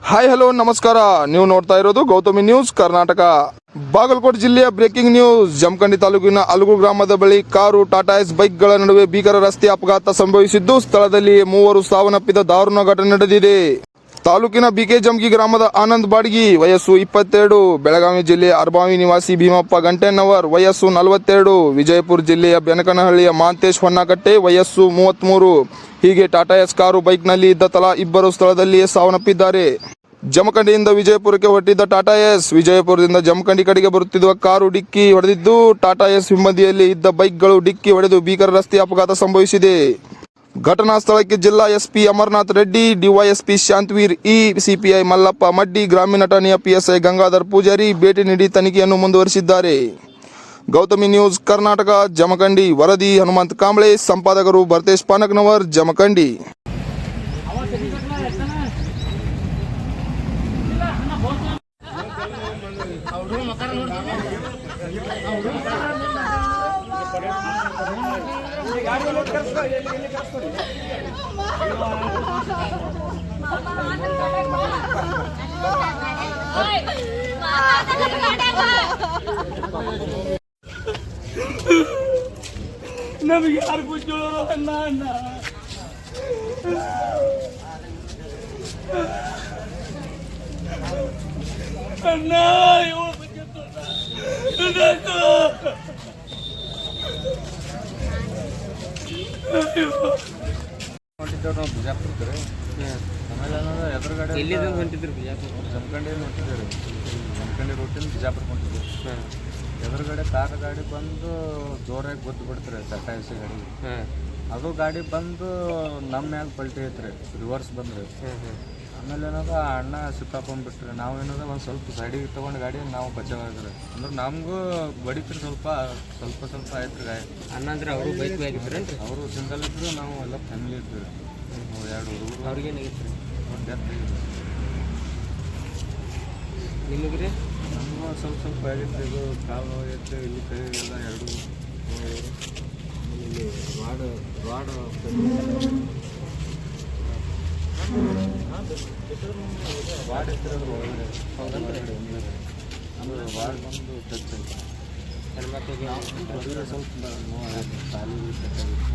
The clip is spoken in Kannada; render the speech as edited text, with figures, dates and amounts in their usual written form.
ಹಾಯ್ ಹಲೋ ನಮಸ್ಕಾರ. ನೀವು ನೋಡ್ತಾ ಇರೋದು ಗೌತಮಿ ನ್ಯೂಸ್ ಕರ್ನಾಟಕ. ಬಾಗಲಕೋಟೆ ಜಿಲ್ಲೆಯ ಬ್ರೇಕಿಂಗ್ ನ್ಯೂಸ್. ಜಮಖಂಡಿ ತಾಲೂಕಿನ ಅಲಗು ಗ್ರಾಮದ ಬಳಿ ಕಾರು ಟಾಟಾ ಏಸ್ ಬೈಕ್ಗಳ ನಡುವೆ ಭೀಕರ ರಸ್ತೆ ಅಪಘಾತ ಸಂಭವಿಸಿದ್ದು ಸ್ಥಳದಲ್ಲಿ 3 ಸಾವನ್ನಪ್ಪಿದ ದಾರುಣ ಘಟನೆ ನಡೆದಿದೆ. ತಾಲೂಕಿನ ಬಿಕೆ ಜಮಗಿ ಗ್ರಾಮದ ಆನಂದ್ ಬಾಡ್ಗಿ ವಯಸ್ಸು 22, ಬೆಳಗಾವಿ ಜಿಲ್ಲೆಯ ಅರ್ಬಾವಿ ನಿವಾಸಿ ಭೀಮಪ್ಪ ಗಂಟೆನ್ನವರ್ ವಯಸ್ಸು 42, ವಿಜಯಪುರ ಜಿಲ್ಲೆಯ ಬೆನಕನಹಳ್ಳಿಯ ಮಾಂತೇಶ್ ಹೊನ್ನಕಟ್ಟೆ ವಯಸ್ಸು 33. ಹೀಗೆ ಟಾಟಾ ಏಸ್ ಕಾರು ಬೈಕ್ನಲ್ಲಿ ಇದ್ದ ತಲಾ 2 ಸ್ಥಳದಲ್ಲಿಯೇ ಸಾವನ್ನಪ್ಪಿದ್ದಾರೆ. ಜಮಖಂಡಿಯಿಂದ ವಿಜಯಪುರಕ್ಕೆ ಹೊರಟಿದ್ದ ಟಾಟಾ ಏಸ್ ವಿಜಯಪುರದಿಂದ ಜಮಖಂಡಿ ಕಡೆಗೆ ಬರುತ್ತಿದ್ದ ಕಾರು ಡಿಕ್ಕಿ ಹೊಡೆದಿದ್ದು, ಟಾಟಾ ಏಸ್ ಹಿಂಬದಿಯಲ್ಲಿ ಇದ್ದ ಬೈಕ್ಗಳು ಡಿಕ್ಕಿ ಹೊಡೆದು ಭೀಕರ ರಸ್ತೆ ಅಪಘಾತ ಸಂಭವಿಸಿದೆ. ಘಟನಾ ಸ್ಥಳಕ್ಕೆ ಜಿಲ್ಲಾ SP Amarnath Reddy, DYSP Shantaveer E, CPI Mallappa Maddi, ಗ್ರಾಮೀಣ ಠಾಣೆಯ ಪಿಎಸ್ಐ ಗಂಗಾಧರ್ ಪೂಜಾರಿ ಭೇಟಿ ನೀಡಿ ತನಿಖೆಯನ್ನು ಮುಂದುವರಿಸಿದ್ದಾರೆ. ಗೌತಮಿ ನ್ಯೂಸ್ ಕರ್ನಾಟಕ, ಜಮಖಂಡಿ. ವರದಿ ಹನುಮಂತ್ ಕಾಂಬ್ಳೆ, ಸಂಪಾದಕರು ಭರತೇಶ್ ಪಾನಕ್ನವರ್, ಜಮಖಂಡಿ. ನಮಗೆ ಯಾರು ಕೂತ್ಕೊಳ್ಳೋರು ಅಣ್ಣ ಅಣ್ಣ ಅಣ್ಣ ಹೊಂಟಿದ್ದೇವೆ ನಾವು ಬಿಜಾಪುರ ಆಮೇಲೆ ಏನಾದ್ರು ಎದುರುಗಡೆ ಎಲ್ಲಿಂದ ಹೊಂಟಿದ್ರು ಬಿಜಾಪುರ? ಜಮಖಂಡಿಯಿಂದ ಹೊಂಟಿದ್ದೇವೆ. ಜಮಖಂಡಿ ರೂಟಿಂದ ಬಿಜಾಪುರ ಹೊಂಟಿದ್ದೇವೆ. ಎದುರುಗಡೆ ಕಾರ್ ಗಾಡಿ ಬಂದು ಜೋರಾಗಿ ಗುದ್ದು ಬಿಡ್ತಾರೆ ಟಾಟಾ ಏಸ್ ಗಾಡಿ. ಅದು ಗಾಡಿ ಬಂದು ನಮ್ಮ ಮ್ಯಾಗ ಪಲ್ಟಿ ಐತ್ರಿ, ರಿವರ್ಸ್ ಬಂದ್ರಿ. ಆಮೇಲೆ ಏನದ ಅಣ್ಣ ಸಿಕ್ಕಾಕೊಂಡ್ಬಿಟ್ರಿ. ನಾವು ಏನದ ಒಂದು ಸ್ವಲ್ಪ ಸೈಡಿಗೆ ತೊಗೊಂಡು ಗಾಡಿ ನಾವು ಬಚಾವಾಗಿದ್ರಿ. ಅಂದ್ರೆ ನಮಗೂ ಬಡಿತ್ರಿ, ಸ್ವಲ್ಪ ಆಯ್ತು ರೀ ಗಾಡಿ. ಅಣ್ಣ ಅಂದ್ರೆ ಅವರು ಬೈಕ್ ಆಗಿದ್ರೇನ್ರಿ? ಅವರು ಸಿಂಗಲ್ ಇದ್ರು, ನಾವು ಎಲ್ಲ ಫ್ಯಾಮಿಲಿ ಇದ್ವಿ. 2 ಹುಡುಗರು. ಅವ್ರಿಗೇನಾಗಿತ್ತು ರೀ? ಡೆತ್ ಆಗಿದ್ರು. ನಿಮಗೆ ರೀ? ನಮಗೂ ಸ್ವಲ್ಪ ಆಗಿತ್ತು. ಇದು ಕಾಲು ನೋವಾಗಿತ್ತು, ಇಲ್ಲಿ ಕೈ ಎಲ್ಲ 2 ಇಲ್ಲಿ ರಾಡ್ ಇತ್ತಿರೋದ್ರ ಒಳಗಡೆ. ಹೌದಲ್ರಿ? ಅಂದ್ರೆ ವಾರ್ಡ್ ಬಂದು ಟಚ್ ಆಯ್ತು. ಹೆಣ್ಮಕ್ಳಿಗೆ ಸ್ವಲ್ಪ ನೋವು ಆಗಿತ್ತು, ಕಾಲಿಗೆ ಟಚ್ ಆಗಿತ್ತು.